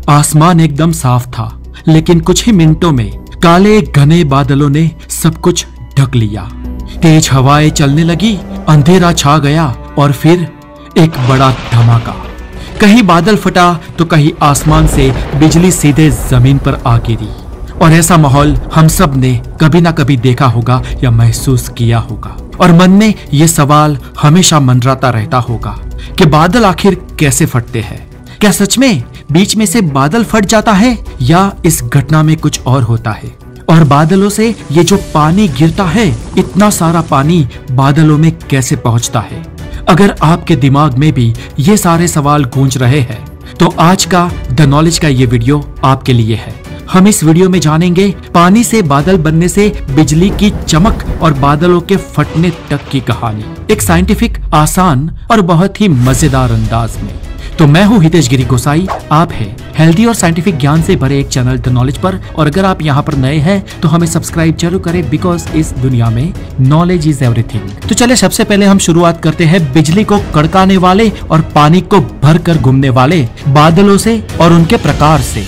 आसमान एकदम साफ था, लेकिन कुछ ही मिनटों में काले घने बादलों ने सब कुछ ढक लिया। तेज हवाएं चलने लगी, अंधेरा छा गया और फिर एक बड़ा धमाका। कहीं बादल फटा तो कहीं आसमान से बिजली सीधे जमीन पर आ गिरी। और ऐसा माहौल हम सब ने कभी ना कभी देखा होगा या महसूस किया होगा। और मन में ये सवाल हमेशा मंडराता रहता होगा कि बादल आखिर कैसे फटते हैं। क्या सच में बीच में से बादल फट जाता है या इस घटना में कुछ और होता है? और बादलों से ये जो पानी गिरता है, इतना सारा पानी बादलों में कैसे पहुंचता है? अगर आपके दिमाग में भी ये सारे सवाल गूंज रहे हैं तो आज का द नॉलेज का ये वीडियो आपके लिए है। हम इस वीडियो में जानेंगे पानी से बादल बनने से बिजली की चमक और बादलों के फटने तक की कहानी, एक साइंटिफिक, आसान और बहुत ही मजेदार अंदाज में। तो मैं हूँ हितेश गिरी गोसाई, आप हैं हेल्दी और साइंटिफिक ज्ञान से भरे एक चैनल द नॉलेज पर। और अगर आप यहाँ पर नए हैं तो हमें सब्सक्राइब जरूर करें, बिकॉज इस दुनिया में नॉलेज इज एवरीथिंग। तो चलिए सबसे पहले हम शुरुआत करते हैं बिजली को कड़काने वाले और पानी को भर कर घूमने वाले बादलों से और उनके प्रकार से।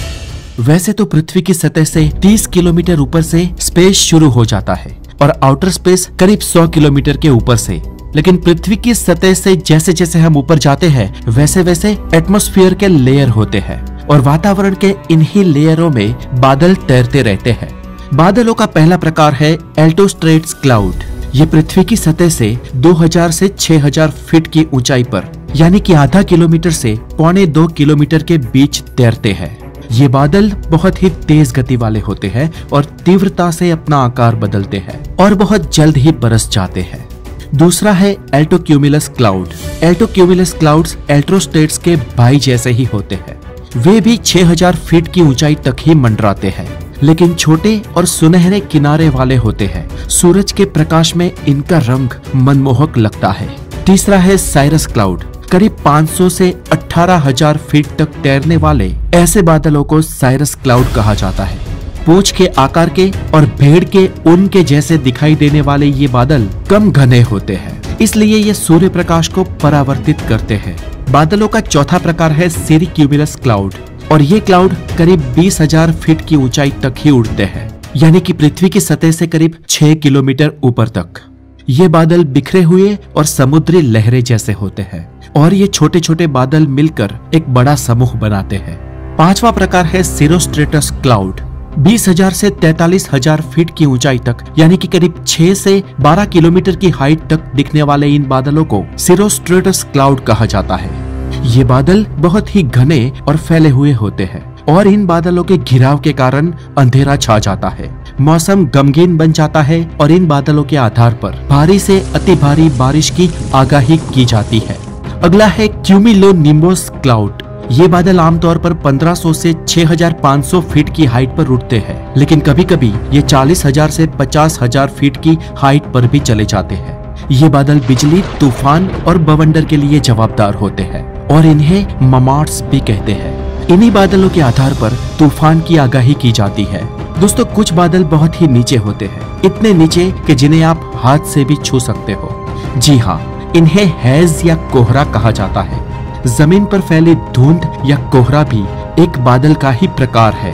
वैसे तो पृथ्वी की सतह से 30 किलोमीटर ऊपर से स्पेस शुरू हो जाता है और आउटर स्पेस करीब 100 किलोमीटर के ऊपर से। लेकिन पृथ्वी की सतह से जैसे जैसे हम ऊपर जाते हैं वैसे वैसे एटमॉस्फेयर के लेयर होते हैं और वातावरण के इन्हीं लेयरों में बादल तैरते रहते हैं। बादलों का पहला प्रकार है एल्टोस्ट्रेट्स क्लाउड। ये पृथ्वी की सतह से 2000 से 6000 फीट की ऊंचाई पर, यानी कि आधा किलोमीटर से 1.25 किलोमीटर के बीच तैरते हैं। ये बादल बहुत ही तेज गति वाले होते हैं और तीव्रता से अपना आकार बदलते हैं और बहुत जल्द ही बरस जाते हैं। दूसरा है एल्टोक्यूमुलस क्लाउड। एल्टोक्यूमुलस क्लाउड्स एल्ट्रोस्टेट्स के भाई जैसे ही होते हैं। वे भी 6000 फीट की ऊंचाई तक ही मंडराते हैं, लेकिन छोटे और सुनहरे किनारे वाले होते हैं। सूरज के प्रकाश में इनका रंग मनमोहक लगता है। तीसरा है साइरस क्लाउड। करीब 500 से 18,000 फीट तक तैरने वाले ऐसे बादलों को साइरस क्लाउड कहा जाता है। पूंछ के आकार के और भेड़ के ऊन के जैसे दिखाई देने वाले ये बादल कम घने होते हैं, इसलिए ये सूर्य प्रकाश को परावर्तित करते हैं। बादलों का चौथा प्रकार है सिरिक्यूमुलस क्लाउड और ये क्लाउड करीब 20,000 फीट की ऊंचाई तक ही उड़ते हैं, यानी कि पृथ्वी की सतह से करीब 6 किलोमीटर ऊपर तक। ये बादल बिखरे हुए और समुद्री लहरें जैसे होते हैं और ये छोटे छोटे बादल मिलकर एक बड़ा समूह बनाते हैं। पांचवा प्रकार है सिरोस्ट्रेटस क्लाउड। 20,000 से 43,000 फीट की ऊंचाई तक, यानी कि करीब 6 से 12 किलोमीटर की हाइट तक दिखने वाले इन बादलों को सिरोस्ट्रेटस क्लाउड कहा जाता है। ये बादल बहुत ही घने और फैले हुए होते हैं और इन बादलों के घिराव के कारण अंधेरा छा जाता है, मौसम गमगीन बन जाता है और इन बादलों के आधार पर भारी से अति भारी बारिश की आगाही की जाती है। अगला है क्यूमुलोनिम्बस क्लाउड। ये बादल आमतौर पर 1500 से 6500 फीट की हाइट पर उड़ते हैं, लेकिन कभी कभी ये 40,000 से 50,000 फीट की हाइट पर भी चले जाते हैं। ये बादल बिजली, तूफान और बवंडर के लिए जवाबदार होते हैं और इन्हें ममार्स भी कहते हैं। इन्हीं बादलों के आधार पर तूफान की आगाही की जाती है। दोस्तों, कुछ बादल बहुत ही नीचे होते हैं, इतने नीचे कि जिन्हें आप हाथ से भी छू सकते हो। जी हाँ, इन्हें हैज या कोहरा कहा जाता है। जमीन पर फैली धुंध या कोहरा भी एक बादल का ही प्रकार है।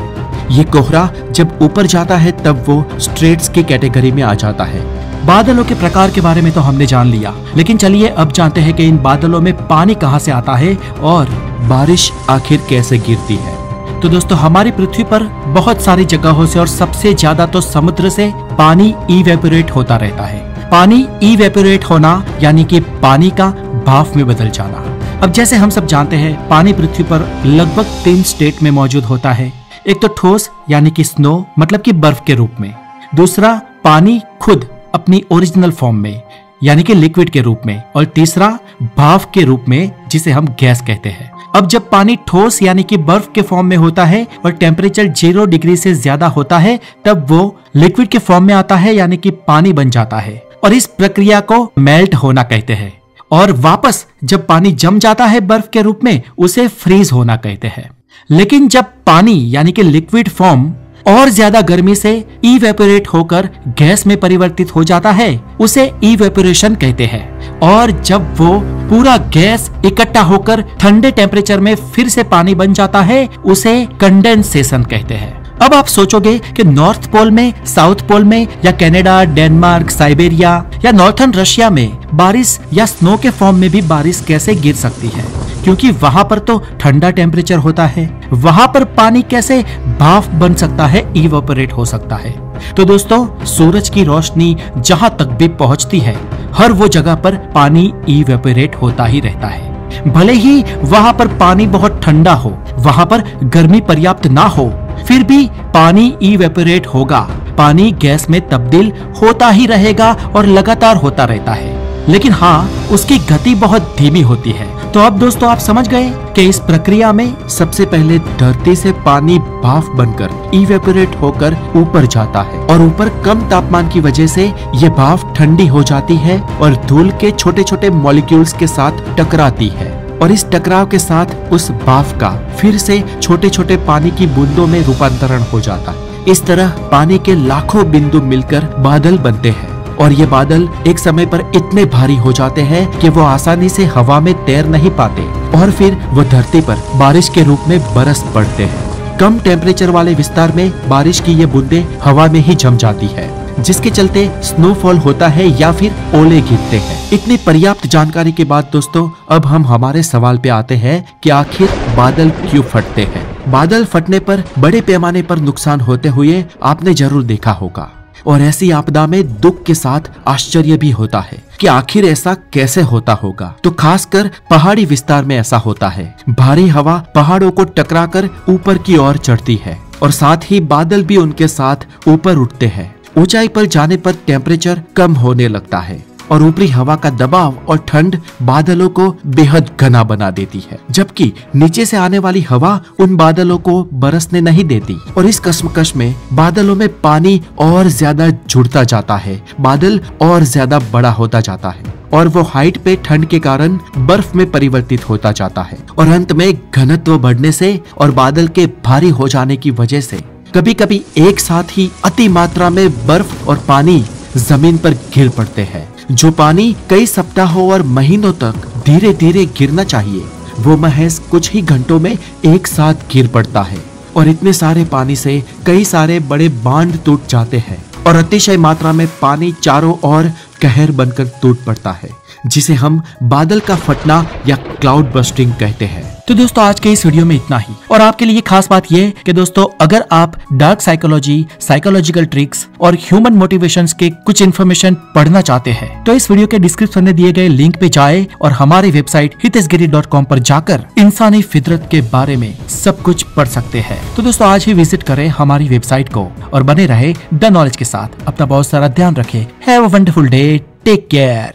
ये कोहरा जब ऊपर जाता है तब वो स्ट्रेट्स की कैटेगरी में आ जाता है। बादलों के प्रकार के बारे में तो हमने जान लिया, लेकिन चलिए अब जानते हैं कि इन बादलों में पानी कहाँ से आता है और बारिश आखिर कैसे गिरती है। तो दोस्तों, हमारी पृथ्वी पर बहुत सारी जगहों से और सबसे ज्यादा तो समुद्र से पानी इवेपोरेट होता रहता है। पानी इवेपोरेट होना यानी कि पानी का भाप में बदल जाना। अब जैसे हम सब जानते हैं, पानी पृथ्वी पर लगभग 3 स्टेट में मौजूद होता है। एक तो ठोस यानी कि स्नो, मतलब कि बर्फ के रूप में। दूसरा, पानी खुद अपनी ओरिजिनल फॉर्म में यानी कि लिक्विड के रूप में। और तीसरा, भाप के रूप में, जिसे हम गैस कहते हैं। अब जब पानी ठोस यानी कि बर्फ के फॉर्म में होता है और टेम्परेचर 0 डिग्री से ज्यादा होता है, तब वो लिक्विड के फॉर्म में आता है, यानी कि पानी बन जाता है। और इस प्रक्रिया को मेल्ट होना कहते हैं। और वापस जब पानी जम जाता है बर्फ के रूप में, उसे फ्रीज होना कहते हैं। लेकिन जब पानी यानी कि लिक्विड फॉर्म और ज्यादा गर्मी से इवेपोरेट होकर गैस में परिवर्तित हो जाता है, उसे इवेपोरेशन कहते हैं। और जब वो पूरा गैस इकट्ठा होकर ठंडे टेम्परेचर में फिर से पानी बन जाता है, उसे कंडेंसेशन कहते हैं। अब आप सोचोगे कि नॉर्थ पोल में, साउथ पोल में या कनाडा, डेनमार्क, साइबेरिया या नॉर्थर्न रशिया में बारिश या स्नो के फॉर्म में भी बारिश कैसे गिर सकती है, क्योंकि वहाँ पर तो ठंडा टेम्परेचर होता है। वहाँ पर पानी कैसे भाप बन सकता है, इवेपोरेट हो सकता है। तो दोस्तों, सूरज की रोशनी जहाँ तक भी पहुँचती है, हर वो जगह पर पानी इवेपोरेट होता ही रहता है। भले ही वहाँ पर पानी बहुत ठंडा हो, वहाँ पर गर्मी पर्याप्त ना हो, फिर भी पानी इवेपोरेट होगा। पानी गैस में तब्दील होता ही रहेगा और लगातार होता रहता है। लेकिन हाँ, उसकी गति बहुत धीमी होती है। तो अब दोस्तों, आप समझ गए कि इस प्रक्रिया में सबसे पहले धरती से पानी भाप बनकर इवेपोरेट होकर ऊपर जाता है और ऊपर कम तापमान की वजह से ये भाप ठंडी हो जाती है और धूल के छोटे छोटे मॉलिक्यूल्स के साथ टकराती है। और इस टकराव के साथ उस भाप का फिर से छोटे छोटे पानी की बूंदों में रूपांतरण हो जाता है। इस तरह पानी के लाखों बिंदु मिलकर बादल बनते हैं और ये बादल एक समय पर इतने भारी हो जाते हैं कि वो आसानी से हवा में तैर नहीं पाते और फिर वो धरती पर बारिश के रूप में बरस पड़ते हैं। कम टेम्परेचर वाले विस्तार में बारिश की ये बूंदें हवा में ही जम जाती है, जिसके चलते स्नोफॉल होता है या फिर ओले गिरते हैं। इतनी पर्याप्त जानकारी के बाद दोस्तों, अब हम हमारे सवाल पे आते हैं कि आखिर बादल क्यों फटते हैं। बादल फटने पर बड़े पैमाने पर नुकसान होते हुए आपने जरूर देखा होगा, और ऐसी आपदा में दुख के साथ आश्चर्य भी होता है कि आखिर ऐसा कैसे होता होगा। तो खासकर पहाड़ी विस्तार में ऐसा होता है। भारी हवा पहाड़ों को टकराकर ऊपर की ओर चढ़ती है और साथ ही बादल भी उनके साथ ऊपर उठते हैं। ऊंचाई पर जाने पर टेम्परेचर कम होने लगता है और ऊपरी हवा का दबाव और ठंड बादलों को बेहद घना बना देती है, जबकि नीचे से आने वाली हवा उन बादलों को बरसने नहीं देती। और इस कश्मकश में बादलों में पानी और ज्यादा जुड़ता जाता है, बादल और ज्यादा बड़ा होता जाता है और वो हाइट पे ठंड के कारण बर्फ में परिवर्तित होता जाता है। और अंत में घनत्व बढ़ने से और बादल के भारी हो जाने की वजह से कभी कभी एक साथ ही अति मात्रा में बर्फ और पानी जमीन पर गिर पड़ते हैं। जो पानी कई सप्ताहों और महीनों तक धीरे धीरे गिरना चाहिए, वो महज कुछ ही घंटों में एक साथ गिर पड़ता है। और इतने सारे पानी से कई सारे बड़े बांध टूट जाते हैं और अतिशय मात्रा में पानी चारों ओर कहर बनकर टूट पड़ता है, जिसे हम बादल का फटना या क्लाउड बस्टिंग कहते हैं। तो दोस्तों, आज के इस वीडियो में इतना ही। और आपके लिए खास बात ये कि दोस्तों, अगर आप डार्क साइकोलॉजी, साइकोलॉजिकल ट्रिक्स और ह्यूमन मोटिवेशंस के कुछ इन्फॉर्मेशन पढ़ना चाहते हैं, तो इस वीडियो के डिस्क्रिप्शन में दिए गए लिंक पे जाए और हमारी वेबसाइट hitesgiri.com पर जाकर इंसानी फितरत के बारे में सब कुछ पढ़ सकते हैं। तो दोस्तों, आज ही विजिट करें हमारी वेबसाइट को और बने रहे द नॉलेज के साथ। अपना बहुत सारा ध्यान रखें। Have a wonderful day. Take care.